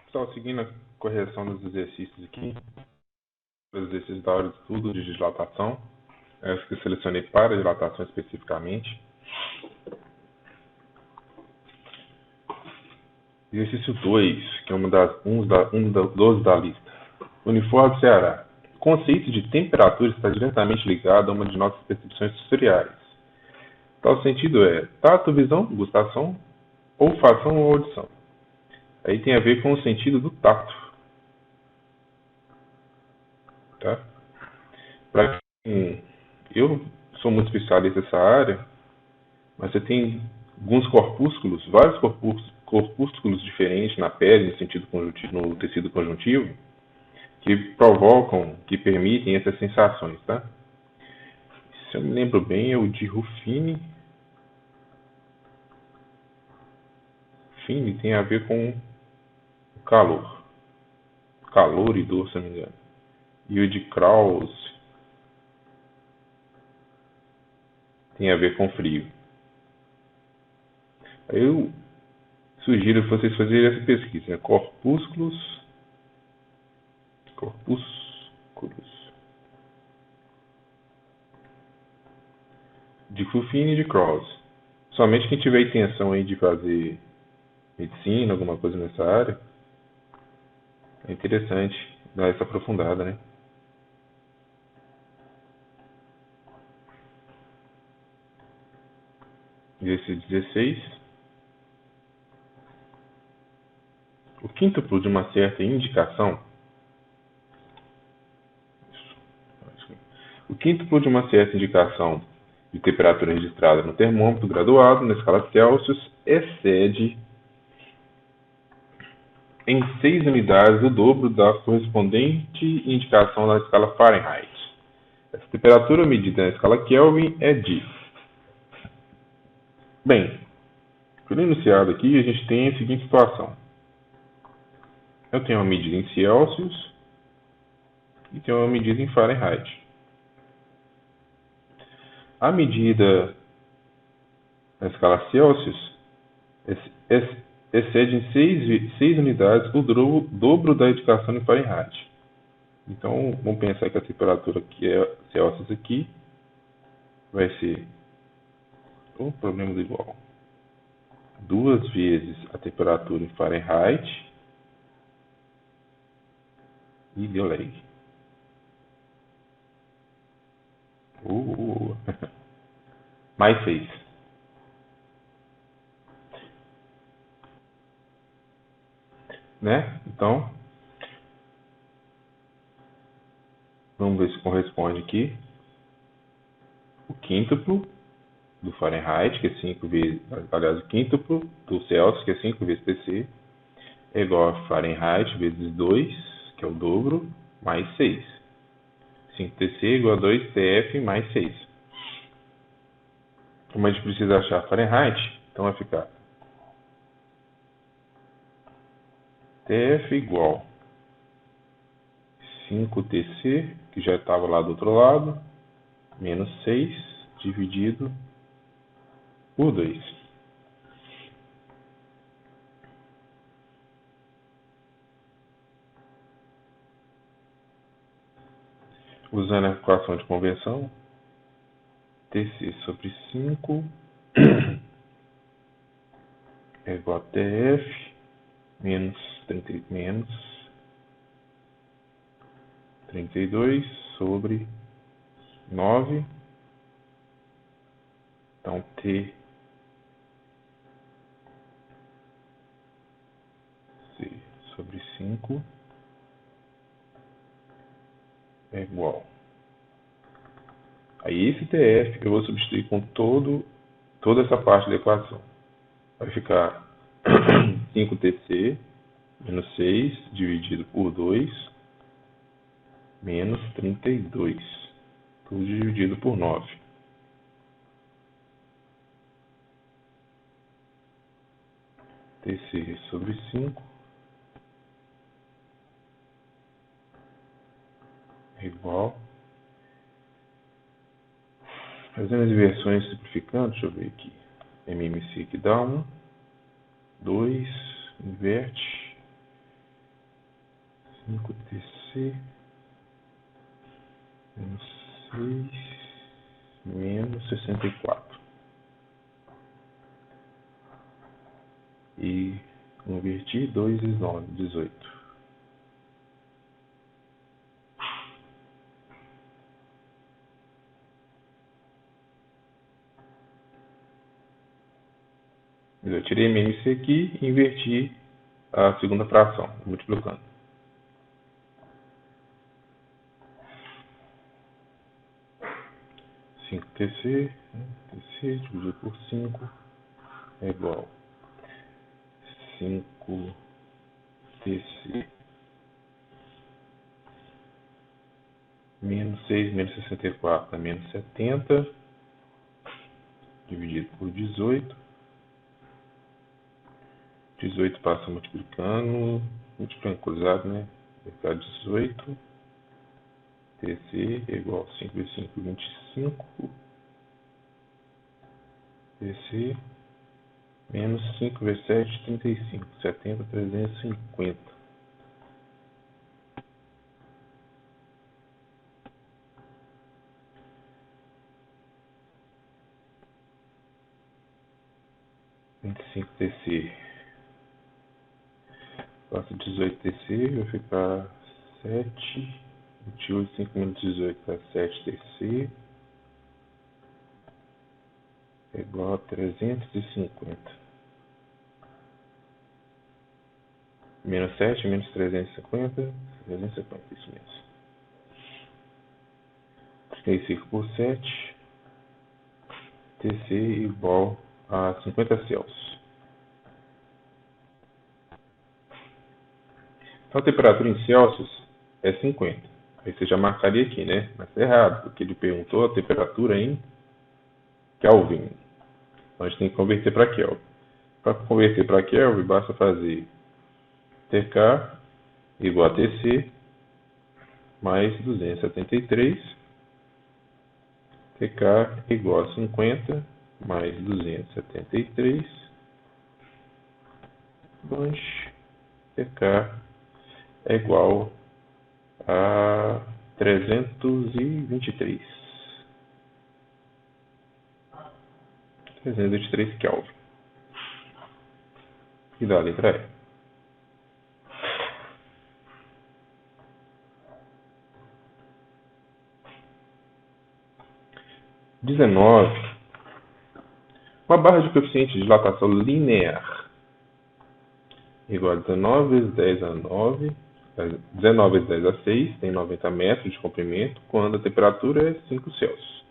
Pessoal, seguindo a correção dos exercícios aqui, os exercícios da hora de estudo de dilatação, eu que eu selecionei para dilatação especificamente. Exercício 2, que é um dos da lista. Uniforme do Ceará. O conceito de temperatura está diretamente ligado a uma de nossas percepções sensoriais. Tal sentido é tato, visão, gustação, olfação ou audição. Aí tem a ver com o sentido do tato. Tá? Para quem eu sou muito especialista nessa área, mas você tem alguns corpúsculos, vários corpúsculos diferentes na pele, no sentido conjuntivo, no tecido conjuntivo, que provocam, que permitem essas sensações, tá? Se eu me lembro bem, é o de Ruffini. Ruffini tem a ver com o calor e dor, se eu não me engano. E o de Krause tem a ver com frio. Eu sugiro vocês fazerem essa pesquisa, né? Corpúsculos de Ruffini e de Krause. Somente quem tiver intenção aí de fazer medicina, alguma coisa nessa área, é interessante dar essa aprofundada, né? Exercício 16. O quíntuplo de uma certa indicação. O quíntuplo de uma certa indicação de temperatura registrada no termômetro graduado na escala Celsius excede em 6 unidades o dobro da correspondente indicação na escala Fahrenheit. Essa temperatura medida na escala Kelvin é de... Bem, por iniciado aqui, a gente tem a seguinte situação. Eu tenho uma medida em Celsius e tenho uma medida em Fahrenheit. A medida na escala Celsius excede em 6 unidades o dobro da indicação em Fahrenheit. Então, vamos pensar que a temperatura que é Celsius aqui vai ser o problema do igual. 2 vezes a temperatura em Fahrenheit e deu lag. Mais 6. Né? Então, vamos ver se corresponde aqui. O quíntuplo do Fahrenheit, que é 5 vezes, aliás, o quíntuplo do Celsius, que é 5 vezes TC, é igual a Fahrenheit vezes 2, que é o dobro, mais 6. 5TC é igual a 2TF mais 6. Como a gente precisa achar Fahrenheit, então vai ficar TF igual 5TC, que já estava lá do outro lado, menos 6 dividido por 2. Usando a equação de conversão, TC sobre 5 é igual a TF menos 32 sobre 9. Então, T sobre 5 é igual. Aí esse TF eu vou substituir com toda essa parte da equação. Vai ficar 5TC menos 6 dividido por 2 menos 32. Tudo dividido por 9. TC sobre 5 é igual. Fazendo as inversões simplificando, deixa eu ver aqui. MMC que dá 1, 2, inverte. 5TC menos 6 menos 64. E converti 2 vezes 9, 18. Eu tirei MNC aqui e inverti a segunda fração, multiplicando. 5TC dividido por 5 é igual a 5TC menos 6 menos 64 dá menos 70, dividido por 18. 18 passa multiplicando cruzado, né? Vai ficar 18. TC é igual a 5 vezes 5, 25. TC menos 5 vezes 7, 35. 70, 350. TC passa 18TC, vai ficar 7, 28, 5 menos 18 dá 7TC, é igual a 350. Menos 7, menos 350, 350, isso mesmo. 35 por 7, TC igual a 50 Celsius. Então a temperatura em Celsius é 50. Aí você já marcaria aqui, né? Mas é errado, porque ele perguntou a temperatura em Kelvin. Então a gente tem que converter para Kelvin. Para converter para Kelvin, basta fazer TK igual a TC mais 273. TK igual a 50 mais 273. 2. TK é igual a 323. 323 Kelvin. E dá a letra E. 19. Uma barra de coeficiente de dilatação linear igual a 19 vezes 10 a 9. 19 vezes 10 a 6 tem 90 metros de comprimento quando a temperatura é 5 Celsius.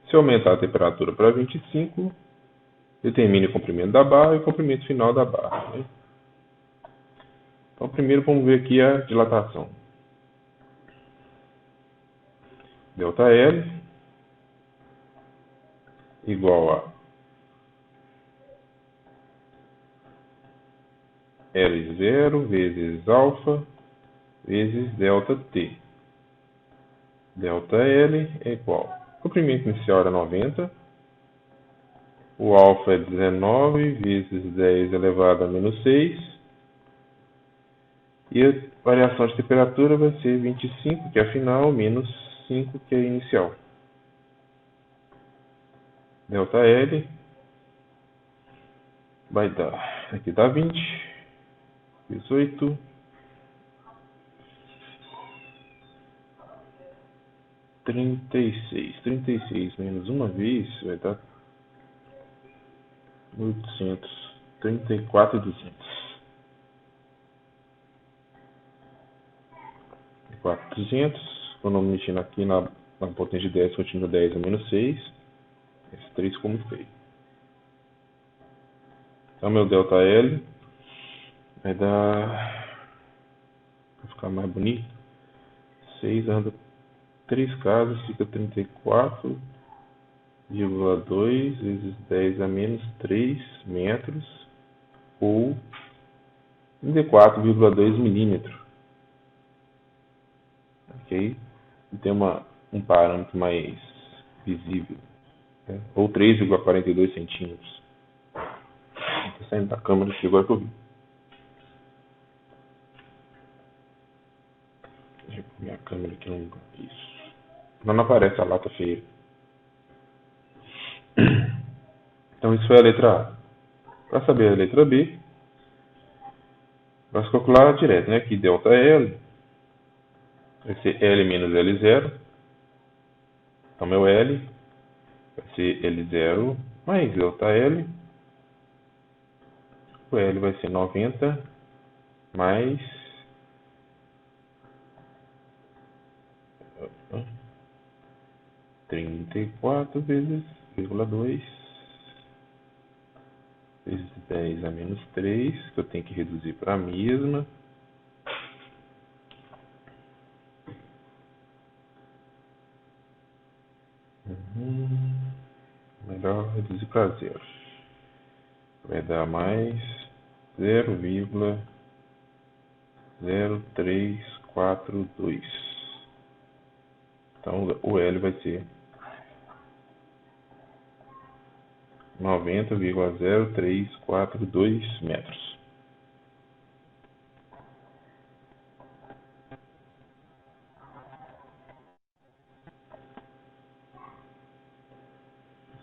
Se aumentar a temperatura para 25, determine o comprimento da barra e o comprimento final da barra. Né? Então, primeiro vamos ver aqui a dilatação. ΔL igual a L0 vezes alfa vezes ΔT. ΔL é igual. O comprimento inicial era 90. O alfa é 19 vezes 10 elevado a menos 6. E a variação de temperatura vai ser 25, que é a final, menos 5, que é a inicial. ΔL vai dar, aqui dá 20, 18, 36. 36 menos uma vez vai dar 800, 34.200. 4.200, quando eu mexendo aqui na potência de 10, continua 10 a menos 6. Esse 3 como feio. Então, meu ΔL vai dar, para ficar mais bonito, 6 anda 3 casas, fica 34,2 vezes 10 a menos 3 metros, ou 34,2 milímetros. Ok? E tem um parâmetro mais visível, né? Ou 3,42 centímetros. Estou saindo da câmera aqui agora que eu vi. Minha câmera aqui não. Isso. Não aparece a lata feia. Então isso foi a letra A. Para saber a letra B, vamos calcular direto, né? Que ΔL vai ser L menos L0. Então meu L vai ser L0 mais ΔL. O L vai ser 90 mais 34 vezes 0,2 vezes 10 a menos 3, que eu tenho que reduzir para a mesma. Melhor reduzir para zero. Vai dar mais 0,0342. Então o L vai ser 90,0342 metros.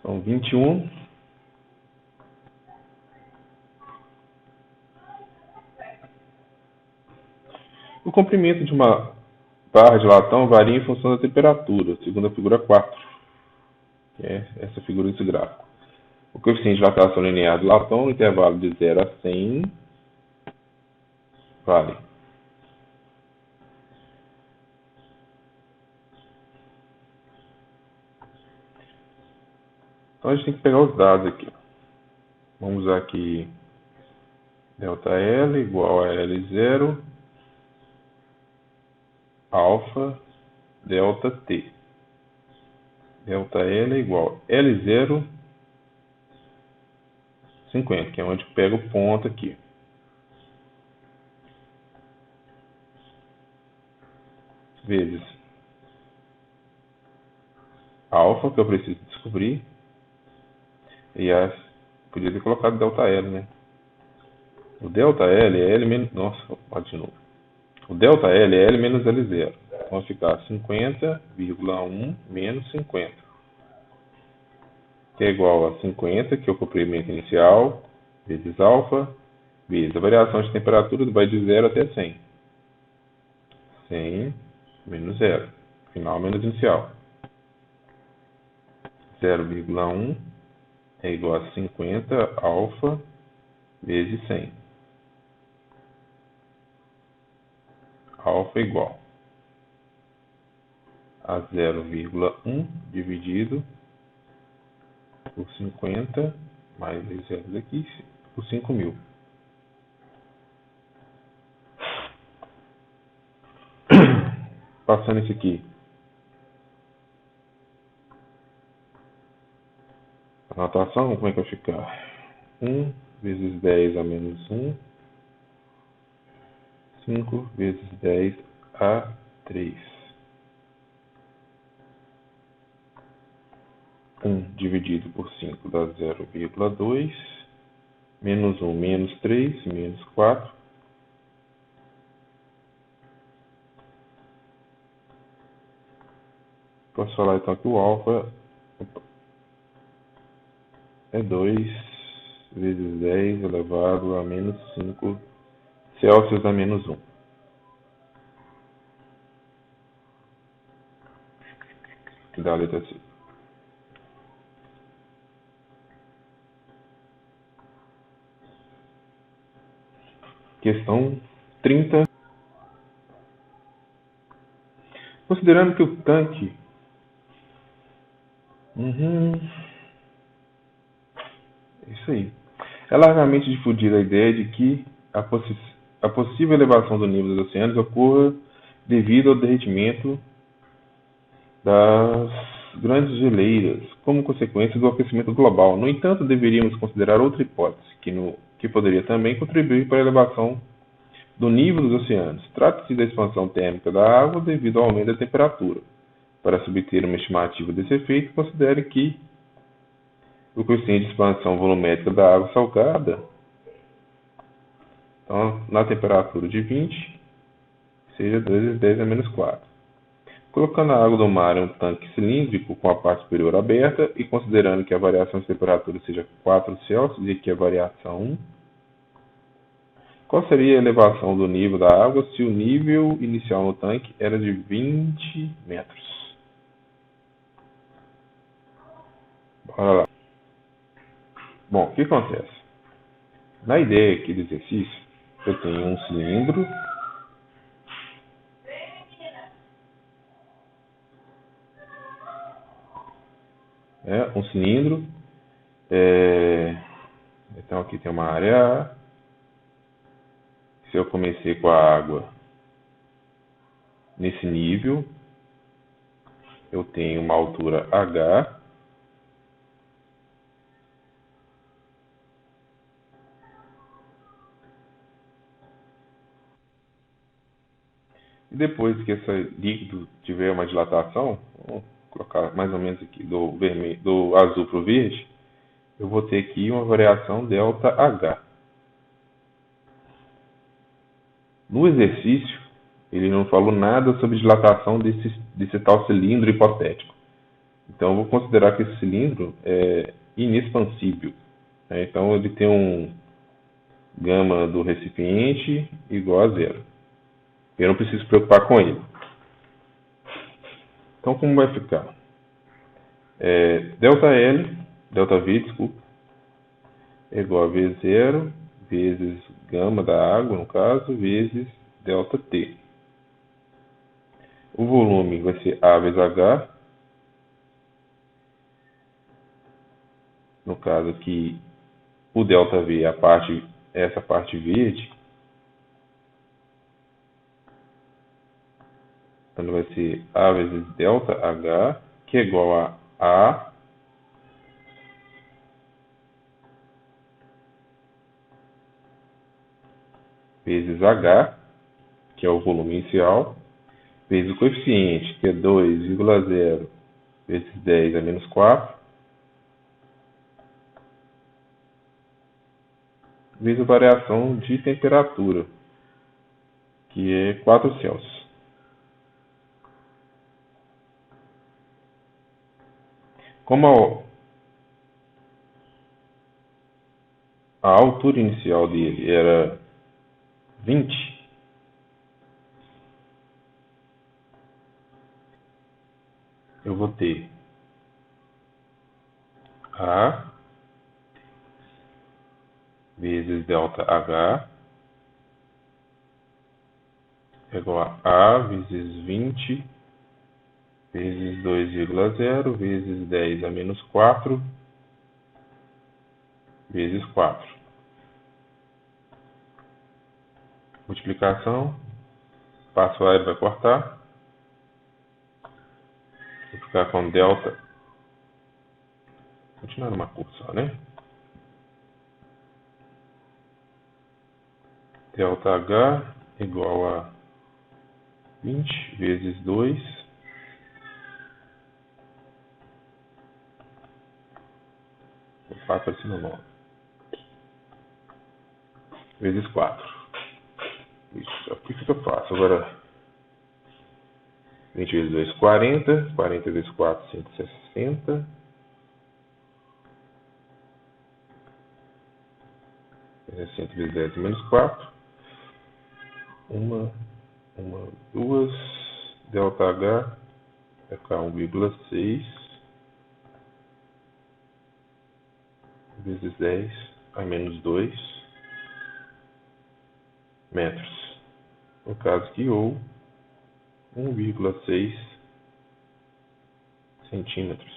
São 21. O comprimento de uma barra de latão varia em função da temperatura, segundo a figura 4, que é essa figura desse gráfico. O coeficiente de dilatação linear do latão no intervalo de 0 a 100 vale. Então a gente tem que pegar os dados aqui. Vamos usar aqui ΔL igual a L0 alfa ΔT. ΔL é igual a L0 50, que é onde pega o ponto aqui. Vezes alfa, que eu preciso descobrir. E podia ter colocado ΔL, né? O ΔL é L menos... Nossa, pode de novo. O ΔL é L menos L0. Então vai ficar 50,1 menos 50. Que é igual a 50, que é o comprimento inicial, vezes alfa, vezes a variação de temperatura vai de 0 até 100. 100 menos 0. Final menos inicial. 0,1 é igual a 50 alfa vezes 100. Alfa é igual a 0,1 dividido por 50 mais os zeros aqui por 5.000. Passando isso aqui a notação, como é que vai ficar? 1 vezes 10 a menos 1, 5 vezes 10 a 3. 1 dividido por 5 dá 0,2, menos 1, menos 3, menos 4. Posso falar então que o alfa é 2 vezes 10 elevado a menos 5 Celsius a menos 1. Que dá a letra C. Questão 30. Considerando que o tanque... Isso aí. É largamente difundida a ideia de que a possível elevação do nível dos oceanos ocorra devido ao derretimento das grandes geleiras, como consequência do aquecimento global. No entanto, deveríamos considerar outra hipótese, que poderia também contribuir para a elevação do nível dos oceanos. Trata-se da expansão térmica da água devido ao aumento da temperatura. Para se obter uma estimativa desse efeito, considere que o coeficiente de expansão volumétrica da água salgada, então, na temperatura de 20, seja 2 vezes 10 a menos 4. Colocando a água do mar em um tanque cilíndrico com a parte superior aberta e considerando que a variação de temperatura seja 4 Celsius e aqui a variação 1, qual seria a elevação do nível da água se o nível inicial no tanque era de 20 metros? Bora lá. Bom, o que acontece? Na ideia aqui do exercício, eu tenho um cilindro um cilindro. Então aqui tem uma área A. Se eu comecei com a água nesse nível, eu tenho uma altura H. E depois que esse líquido tiver uma dilatação, vamos colocar mais ou menos aqui do azul para o verde, eu vou ter aqui uma variação ΔH. No exercício, ele não falou nada sobre dilatação desse tal cilindro hipotético. Então, eu vou considerar que esse cilindro é inexpansível. Então, ele tem um gama do recipiente igual a zero. Eu não preciso me preocupar com ele. Então, como vai ficar? ΔV, desculpa, é igual a V0 vezes gama da água, no caso, vezes ΔT. O volume vai ser A vezes H. No caso aqui, o ΔV é essa parte verde. Então vai ser A vezes ΔH, que é igual a vezes H, que é o volume inicial, vezes o coeficiente, que é 2,0 vezes 10 a menos 4, vezes a variação de temperatura, que é 4 Celsius. Como a altura inicial dele era 20, eu vou ter A vezes ΔH é igual a vezes 20 vezes 2,0 vezes 10 a menos 4 vezes 4. Multiplicação, passo A, ele vai cortar. Vou ficar com delta, continuar numa cor só, né? ΔH igual a 20 vezes 2 vou falar para cima logo, vezes 4. Isso, aqui fica fácil. Agora 20 vezes 2, 40. 40 vezes 4, 160. Vezes 100 vezes 10 menos 4. Uma, duas. ΔH vai ficar 1,6 vezes 10 a menos 2 metros. No caso aqui, ou 1,6 centímetros.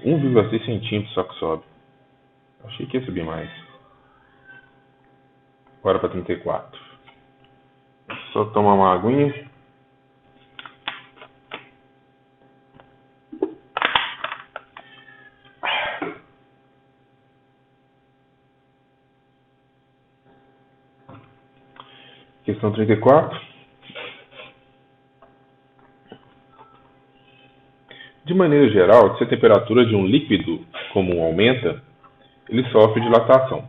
1,6 centímetros só que sobe. Achei que ia subir mais. Bora para 34. Só tomar uma aguinha. Questão 34. De maneira geral, se a temperatura de um líquido comum aumenta, ele sofre dilatação.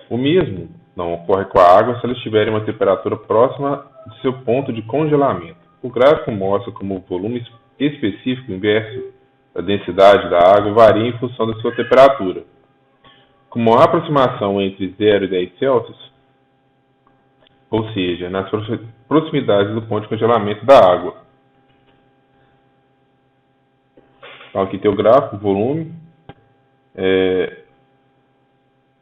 O mesmo não ocorre com a água se ela estiver em uma temperatura próxima de seu ponto de congelamento. O gráfico mostra como o volume específico inverso da densidade da água varia em função da sua temperatura. Com uma aproximação entre 0 e 10 Celsius, ou seja, nas proximidades do ponto de congelamento da água. Então, aqui tem o gráfico, o volume,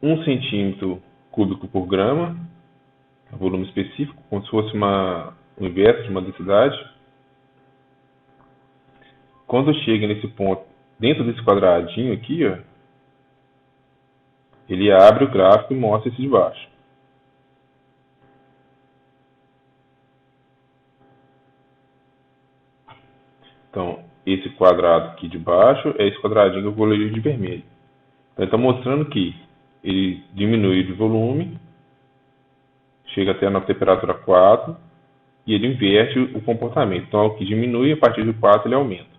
1 centímetro cúbico por grama, volume específico, como se fosse o inverso de uma densidade. Quando chega nesse ponto, dentro desse quadradinho aqui, ó, ele abre o gráfico e mostra esse de baixo. Então, esse quadrado aqui de baixo é esse quadradinho que eu coloquei de vermelho. Então, ele está mostrando que ele diminui de volume, chega até na temperatura 4, e ele inverte o comportamento. Então, o que diminui, a partir do 4 ele aumenta.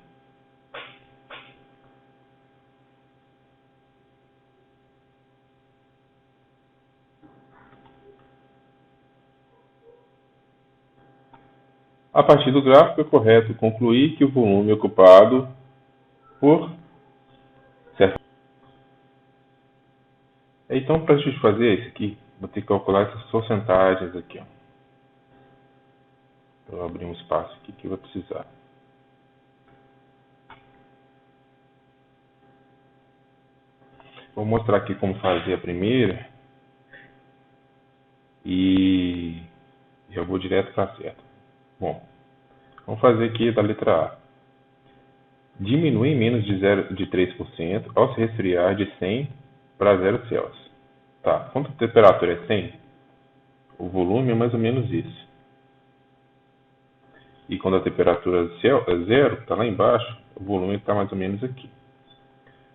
A partir do gráfico, é correto concluir que o volume ocupado por certo. Então, para a gente fazer isso aqui, vou ter que calcular essas porcentagens aqui. Vou abrir um espaço aqui que eu vou precisar. Vou mostrar aqui como fazer a primeira e já vou direto para a certa. Bom, vamos fazer aqui da letra A. Diminui em menos de 3% ao se resfriar de 100 para 0 Celsius. Tá, quando a temperatura é 100, o volume é mais ou menos isso. E quando a temperatura é 0, está lá embaixo, o volume está mais ou menos aqui.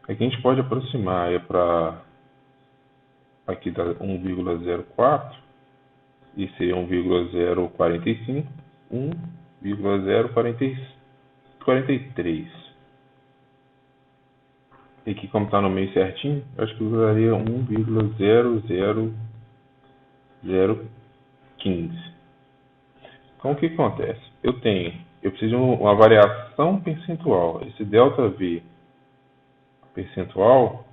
Aqui a gente pode aproximar para aqui dá 1,04 e seria 1,045, 1,043. E aqui, como está no meio certinho, eu acho que eu usaria 1,00015. Então, o que acontece? Eu preciso de uma variação percentual. Esse ΔV percentual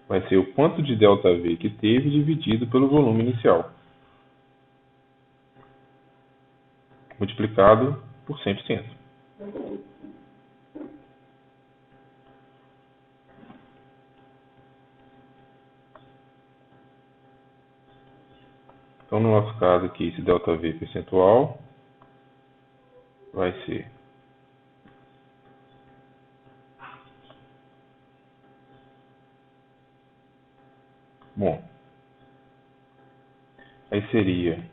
vai ser o quanto de ΔV que teve dividido pelo volume inicial, multiplicado por 100%. Então, no nosso caso aqui, esse ΔV percentual vai ser bom, aí seria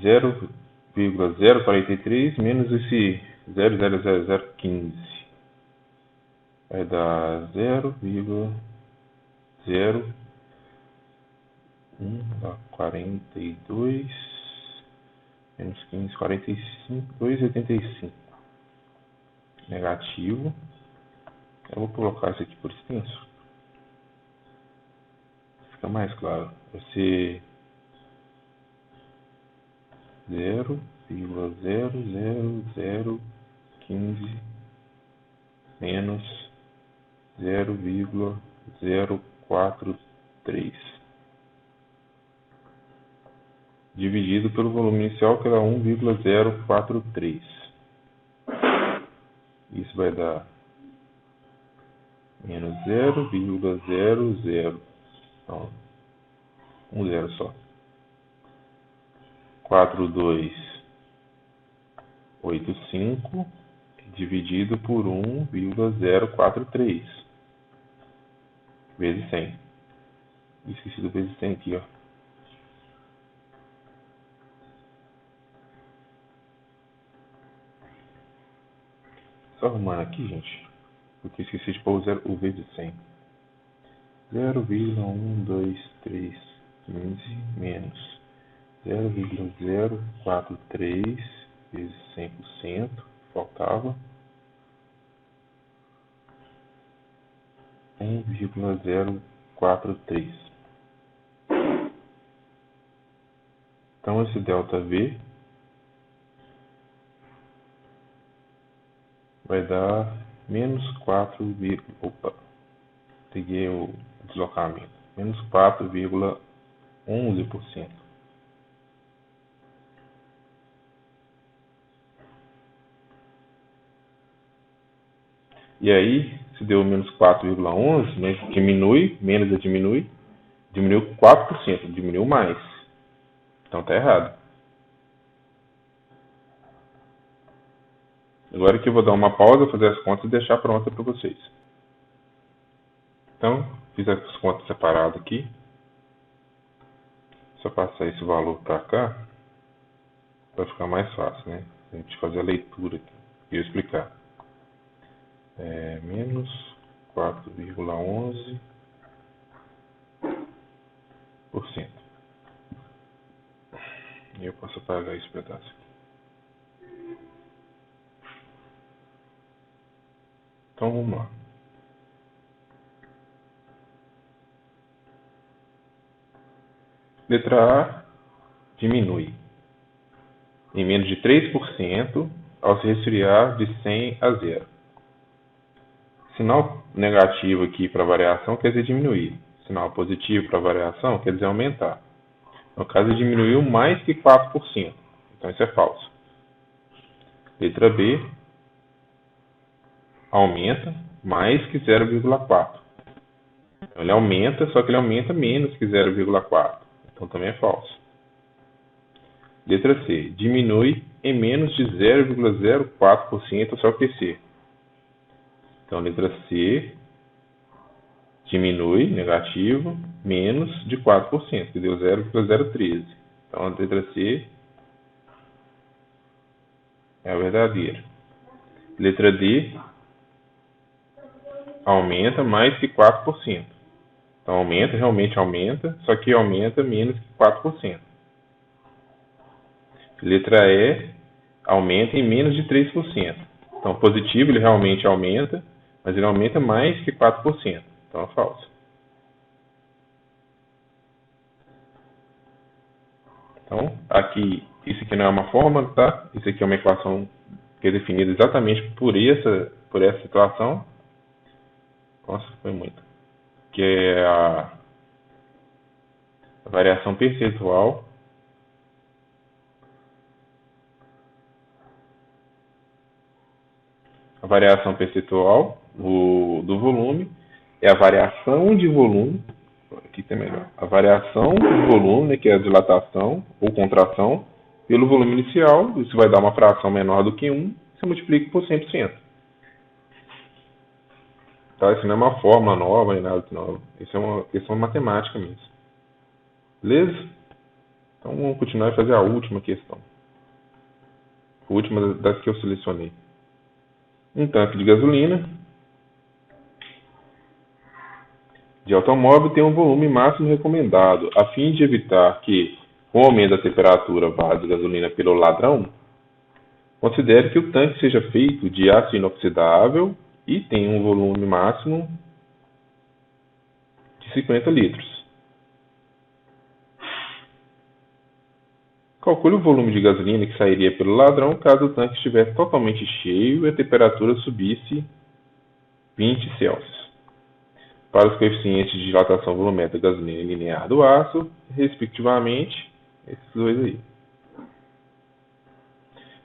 0,043 menos esse 0,00015. Vai dar 0,0142 menos 15, 45, 2,85. Negativo. Eu vou colocar isso aqui por extenso. Fica mais claro. Vai ser 0,00015 menos 0,043 dividido pelo volume inicial, que era 1,043. Isso vai dar menos 0,00, então, um zero só, 4285 dividido por 1,043 vezes 100. Esqueci do vezes 100 aqui, ó. Só arrumando aqui, gente, porque esqueci de pôr o vezes 100. 0,12315 menos 0,043 vezes 100%, faltava 1,043. Então esse ΔV vai dar menos 4, opa, peguei o deslocamento, menos 4,11%. E aí, se deu menos 4,11, né, diminui, menos diminui, diminuiu 4%, diminuiu mais. Então está errado. Agora que eu vou dar uma pausa, fazer as contas e deixar pronta para vocês. Então, fiz as contas separadas aqui. Só passar esse valor para cá, vai ficar mais fácil, né? A gente fazer a leitura aqui e eu explicar. Menos 4,11%. E eu posso apagar esse pedaço aqui. Então vamos lá. Letra A diminui em menos de 3% ao se resfriar de 100 a 0. Sinal negativo aqui para variação quer dizer diminuir. Sinal positivo para variação quer dizer aumentar. No caso, diminuiu mais que 4%. Então isso é falso. Letra B aumenta mais que 0,4. Então, ele aumenta, só que ele aumenta menos que 0,4. Então também é falso. Letra C. Diminui em menos de 0,04% ao se aquecer. Então, letra C. Diminui, negativo, menos de 4%, que deu 0,013. Então, a letra C é a verdadeira. Letra D. Aumenta mais que 4%. Então, aumenta, realmente aumenta, só que aumenta menos que 4%. Letra E, aumenta em menos de 3%. Então, positivo, ele realmente aumenta, mas ele aumenta mais que 4%. Então, é falso. Então, aqui, isso aqui não é uma fórmula, tá? Isso aqui é uma equação que é definida exatamente por essa situação. Nossa, foi muito. Que é a variação percentual do volume é a variação de volume, aqui tem melhor, a variação de volume, né, que é a dilatação ou contração, pelo volume inicial. Isso vai dar uma fração menor do que 1, você multiplica por 100%. Tá? Isso não é uma fórmula nova, nem nada nova. Isso é uma questão matemática mesmo. Beleza? Então vamos continuar e fazer a última questão. A última das que eu selecionei. Um tanque de gasolina de automóvel tem um volume máximo recomendado. A fim de evitar que, com o aumento da temperatura, vaze gasolina pelo ladrão, considere que o tanque seja feito de aço inoxidável e tem um volume máximo de 50 litros. Calcule o volume de gasolina que sairia pelo ladrão caso o tanque estivesse totalmente cheio e a temperatura subisse 20 Celsius. Para os coeficientes de dilatação volumétrica da gasolina e linear do aço, respectivamente, esses dois aí.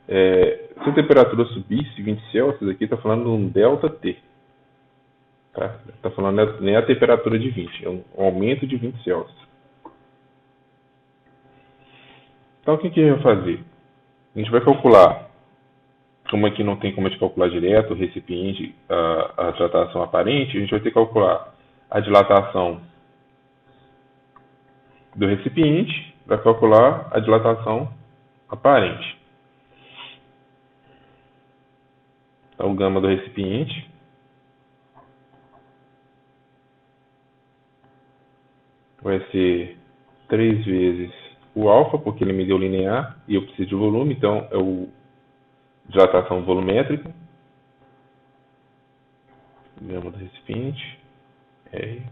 Se a temperatura subisse 20 Celsius, aqui está falando de um ΔT. Tá? Está falando nem a temperatura de 20, é um aumento de 20 Celsius. Então, o que a gente vai fazer? A gente vai calcular, como aqui não tem como a gente calcular direto o recipiente, a dilatação aparente, a gente vai ter que calcular a dilatação do recipiente para calcular a dilatação aparente. Então, o gama do recipiente vai ser 3 vezes o alfa, porque ele me deu linear e eu preciso de volume, então é o dilatação volumétrica, gama do recipiente, R,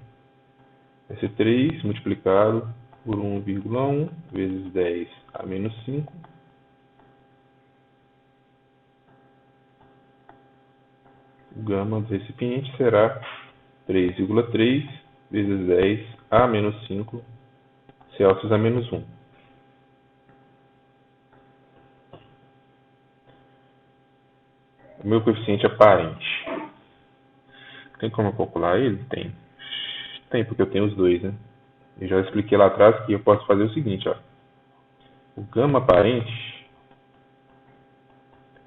vai ser 3 multiplicado por 1,1 vezes 10 a menos 5, o gama do recipiente será 3,3 vezes 10 a menos 5 Celsius a menos 1. O meu coeficiente aparente. Tem como eu calcular ele? Tem. Tem, porque eu tenho os dois, né? Eu já expliquei lá atrás que eu posso fazer o seguinte, ó. O gama aparente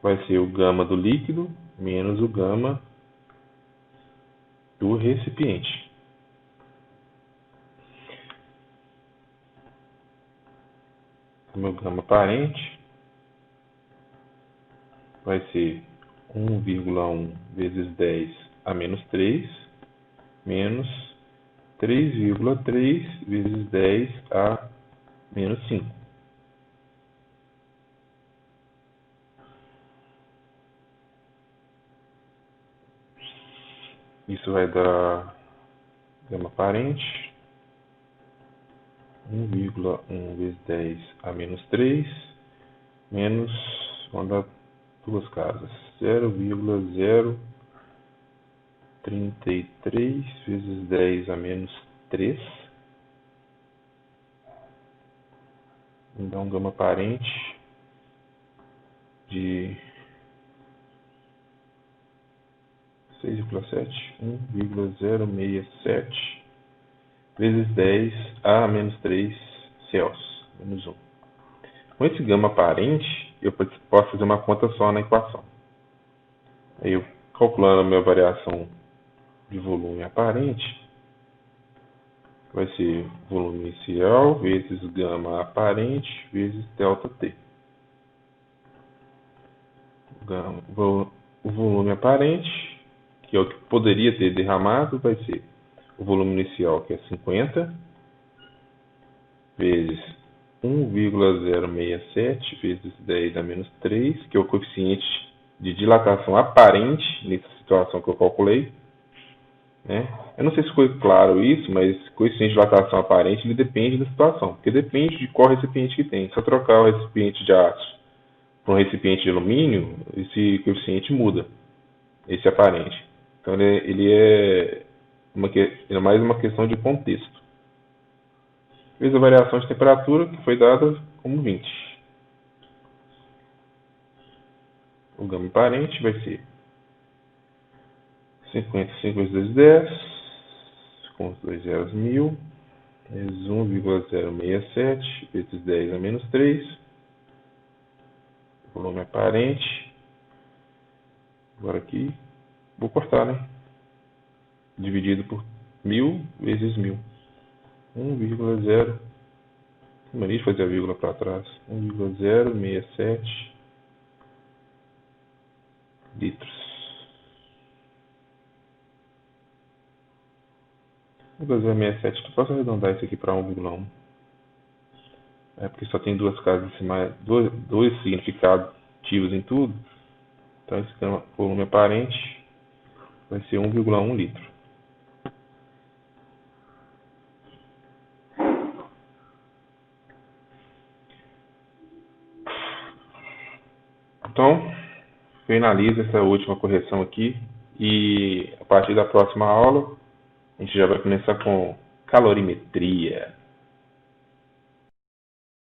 vai ser o gama do líquido menos o gama do recipiente. O meu gama aparente vai ser 1,1 vezes 10 a menos 3 menos 3,3 vezes 10 a menos 5. Isso vai dar gama aparente 1,1 vezes 10 a menos 3 menos, vamos dar duas casas, 0,033 vezes 10 a menos 3. Então, gama aparente de 6,7, 1,067 vezes 10 a menos 3 Celsius, menos 1. Com esse gama aparente, eu posso fazer uma conta só na equação. Aí eu, calculando a minha variação de volume aparente, vai ser volume inicial vezes gama aparente vezes ΔT. O volume aparente, que é o que poderia ter derramado, vai ser o volume inicial, que é 50, vezes 1,067 vezes 10 a menos 3, que é o coeficiente de dilatação aparente nessa situação que eu calculei. Né? Eu não sei se ficou claro isso, mas o coeficiente de dilatação aparente ele depende da situação, porque depende de qual recipiente que tem. Se eu trocar o recipiente de aço para um recipiente de alumínio, esse coeficiente muda, esse aparente. Então ele é mais uma questão de contexto. Vezes a variação de temperatura, que foi dada como 20. O gama aparente vai ser 55 vezes 10, com os dois zeros 1000, vezes 1,067 vezes 10 a menos 3. Volume aparente. Agora aqui, vou cortar, né? Dividido por 1000 vezes 1000. 1,0. Mania de fazer a vírgula para trás. 1,067 litros. 1,067. Eu posso arredondar isso aqui para 1,1. É porque só tem duas casas decimais, dois significados ativos em tudo. Então esse volume aparente vai ser 1,1 litro. Então, finaliza essa última correção aqui e a partir da próxima aula a gente já vai começar com calorimetria.